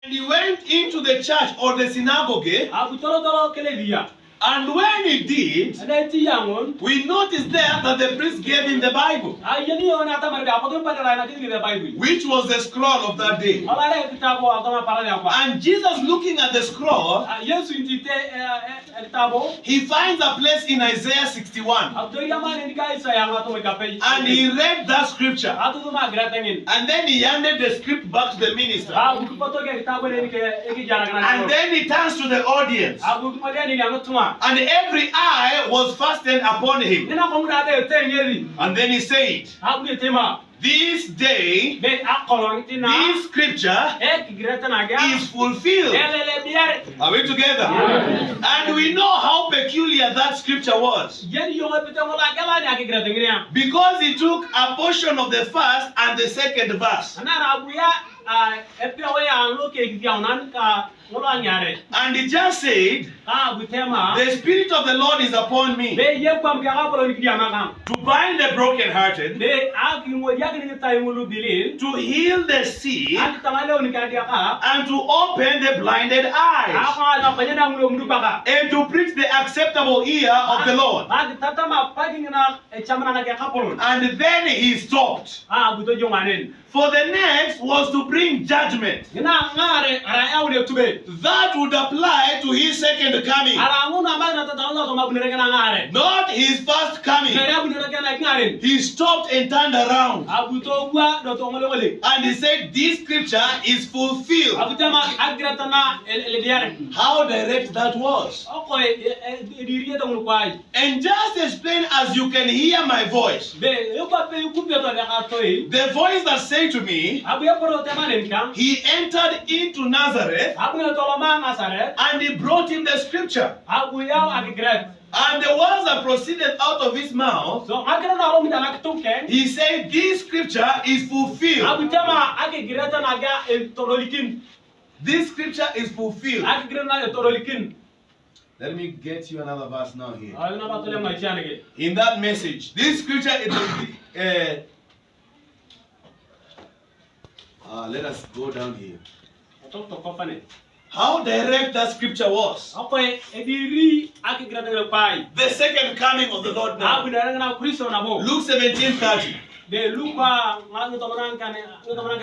he went into the church or the synagogue. And when he did, we noticed there that the priest gave him the Bible, which was the scroll of that day. And Jesus, looking at the scroll, he finds a place in Isaiah 61. And he read that scripture. And then he handed the script back to the minister. And then he turns to the audience. And every eye was fastened upon him. And then he said, this day, this scripture is fulfilled. Are we together? And we know how peculiar that scripture was. Because he took a portion of the first and the second verse. And he just said, the Spirit of the Lord is upon me to bind the brokenhearted, to heal the sick, and to open the blinded eyes, and to preach the acceptable year of the Lord. And then he stopped. For the next was to bring judgment. That would apply to his second coming, not his first coming. He stopped and turned around. And he said, this scripture is fulfilled. How direct that was. And just explain as you can hear my voice. The voice that said to me, he entered into Nazareth, and he brought him the scripture. And the words that proceeded out of his mouth, he said, this scripture is fulfilled. This scripture is fulfilled. Let me get you another verse now here. In that message, this scripture is let us go down here. How direct that scripture was. The second coming of the Lord now. Luke 17:30.